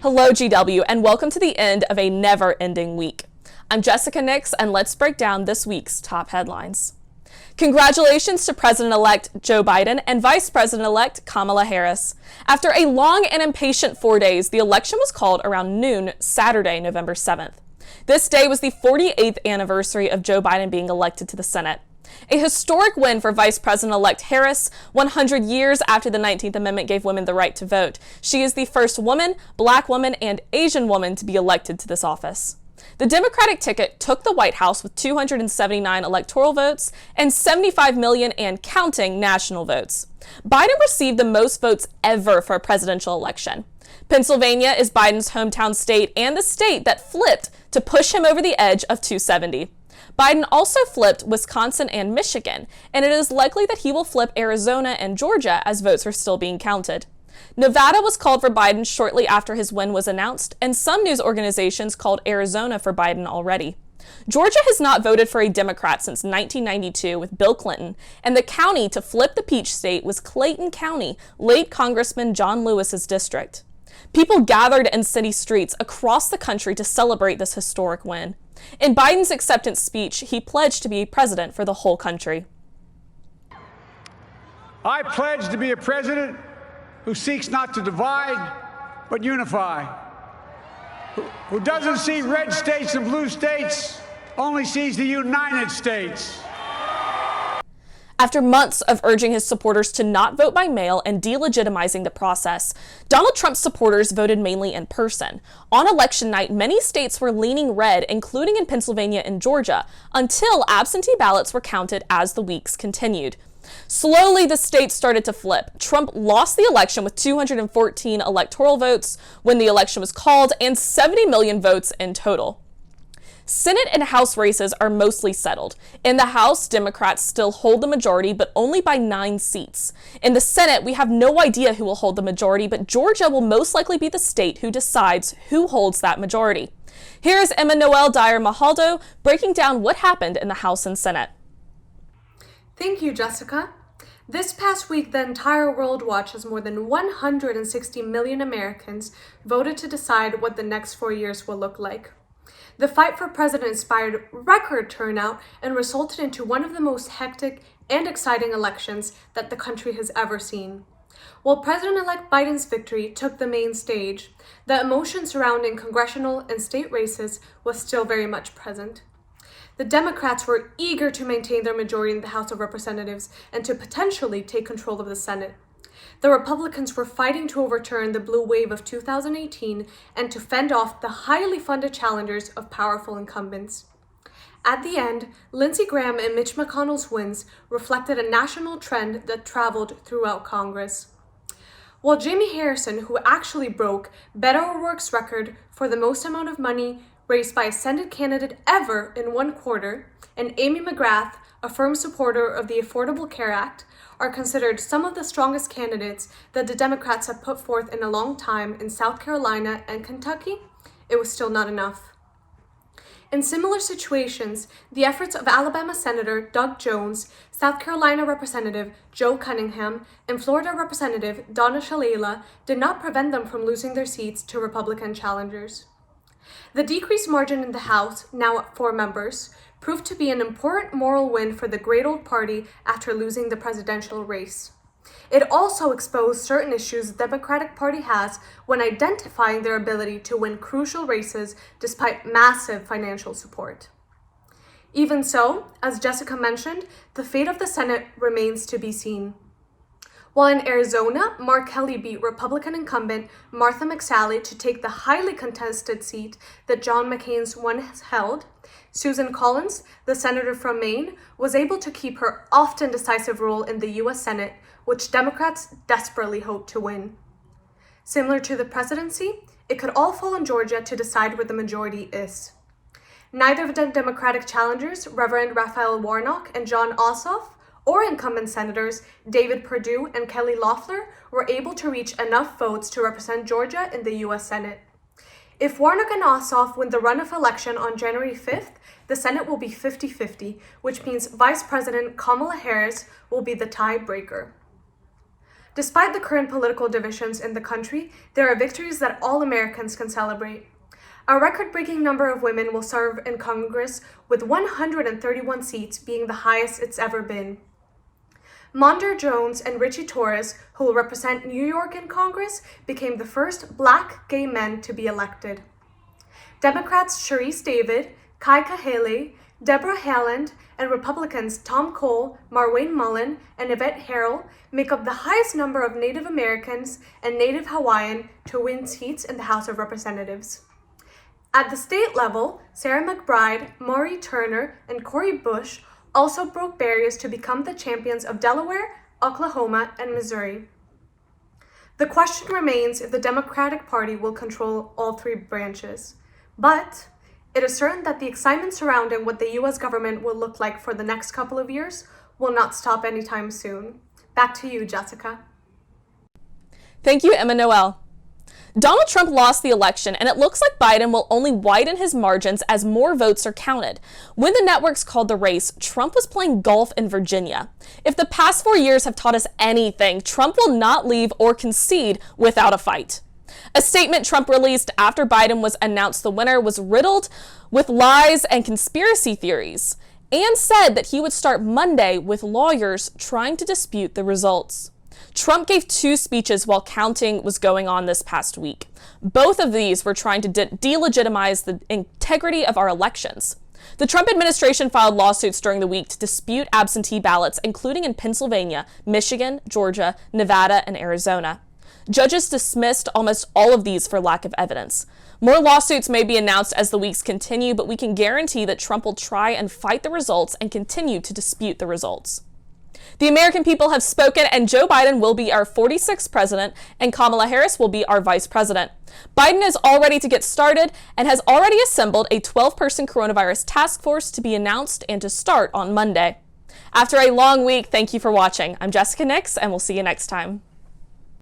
Hello, GW, and welcome to the end of a never-ending week. I'm Jessica Nix, and let's break down this week's top headlines. Congratulations to President-elect Joe Biden and Vice President-elect Kamala Harris. After a long and impatient 4 days, the election was called around noon Saturday, November 7th. This day was the 48th anniversary of Joe Biden being elected to the Senate. A historic win for Vice President-elect Harris, 100 years after the 19th Amendment gave women the right to vote. She is the first woman, black woman, and Asian woman to be elected to this office. The Democratic ticket took the White House with 279 electoral votes and 75 million and counting national votes. Biden received the most votes ever for a presidential election. Pennsylvania is Biden's hometown state and the state that flipped to push him over the edge of 270. Biden also flipped Wisconsin and Michigan, and it is likely that he will flip Arizona and Georgia as votes are still being counted. Nevada was called for Biden shortly after his win was announced, and some news organizations called Arizona for Biden already. Georgia has not voted for a Democrat since 1992 with Bill Clinton, and the county to flip the Peach State was Clayton County, late Congressman John Lewis's district. People gathered in city streets across the country to celebrate this historic win. In Biden's acceptance speech, he pledged to be president for the whole country. I pledge to be a president who seeks not to divide, but unify, who doesn't see red states and blue states, only sees the United States. After months of urging his supporters to not vote by mail and delegitimizing the process, Donald Trump's supporters voted mainly in person. On election night, many states were leaning red, including in Pennsylvania and Georgia, until absentee ballots were counted as the weeks continued. Slowly, the states started to flip. Trump lost the election with 214 electoral votes when the election was called and 70 million votes in total. Senate and House races are mostly settled. In the House, Democrats still hold the majority, but only by 9 seats. In the Senate, we have no idea who will hold the majority, but Georgia will most likely be the state who decides who holds that majority. Here is Emma Noel Dyer-Mahaldo breaking down what happened in the House and Senate. Thank you, Jessica. This past week, the entire world watched as more than 160 million Americans voted to decide what the next 4 years will look like. The fight for president inspired record turnout and resulted into one of the most hectic and exciting elections that the country has ever seen. While President-elect Biden's victory took the main stage, the emotion surrounding congressional and state races was still very much present. The Democrats were eager to maintain their majority in the House of Representatives and to potentially take control of the Senate. The Republicans were fighting to overturn the blue wave of 2018 and to fend off the highly funded challengers of powerful incumbents. At the end, Lindsey Graham and Mitch McConnell's wins reflected a national trend that traveled throughout Congress. While Jamie Harrison, who actually broke Beto O'Rourke's record for the most amount of money raised by a Senate candidate ever in one quarter, and Amy McGrath, a firm supporter of the Affordable Care Act, are considered some of the strongest candidates that the Democrats have put forth in a long time in South Carolina and Kentucky, it was still not enough. In similar situations, the efforts of Alabama Senator Doug Jones, South Carolina Representative Joe Cunningham, and Florida Representative Donna Shalala did not prevent them from losing their seats to Republican challengers. The decreased margin in the House, now at 4 members, proved to be an important moral win for the great old party after losing the presidential race. It also exposed certain issues the Democratic Party has when identifying their ability to win crucial races despite massive financial support. Even so, as Jessica mentioned, the fate of the Senate remains to be seen. While in Arizona, Mark Kelly beat Republican incumbent Martha McSally to take the highly contested seat that John McCain's once held, Susan Collins, the senator from Maine, was able to keep her often decisive role in the U.S. Senate, which Democrats desperately hoped to win. Similar to the presidency, it could all fall on Georgia to decide where the majority is. Neither of the Democratic challengers, Reverend Raphael Warnock and Jon Ossoff, or incumbent senators David Perdue and Kelly Loeffler, were able to reach enough votes to represent Georgia in the U.S. Senate. If Warnock and Ossoff win the runoff election on January 5th, the Senate will be 50-50, which means Vice President Kamala Harris will be the tiebreaker. Despite the current political divisions in the country, there are victories that all Americans can celebrate. A record-breaking number of women will serve in Congress, with 131 seats being the highest it's ever been. Mondaire Jones and Richie Torres, who will represent New York in Congress, became the first Black gay men to be elected. Democrats Sharice David, Kaika Haley, Deborah Haaland, and Republicans Tom Cole, Marwayne Mullen, and Yvette Herrell make up the highest number of Native Americans and Native Hawaiian to win seats in the House of Representatives. At the state level, Sarah McBride, Maury Turner, and Cori Bush also broke barriers to become the champions of Delaware, Oklahoma, and Missouri. The question remains if the Democratic Party will control all three branches. But it is certain that the excitement surrounding what the U.S. government will look like for the next couple of years will not stop anytime soon. Back to you, Jessica. Thank you, Emma Noel. Donald Trump lost the election, and it looks like Biden will only widen his margins as more votes are counted. When the networks called the race, Trump was playing golf in Virginia. If the past 4 years have taught us anything, Trump will not leave or concede without a fight. A statement Trump released after Biden was announced the winner was riddled with lies and conspiracy theories, and said that he would start Monday with lawyers trying to dispute the results. Trump gave 2 speeches while counting was going on this past week. Both of these were trying to delegitimize the integrity of our elections. The Trump administration filed lawsuits during the week to dispute absentee ballots, including in Pennsylvania, Michigan, Georgia, Nevada, and Arizona. Judges dismissed almost all of these for lack of evidence. More lawsuits may be announced as the weeks continue, but we can guarantee that Trump will try and fight the results and continue to dispute the results. The American people have spoken, and Joe Biden will be our 46th president, and Kamala Harris will be our vice president. Biden is all ready to get started and has already assembled a 12-person coronavirus task force to be announced and to start on Monday. After a long week, thank you for watching. I'm Jessica Nix, and we'll see you next time.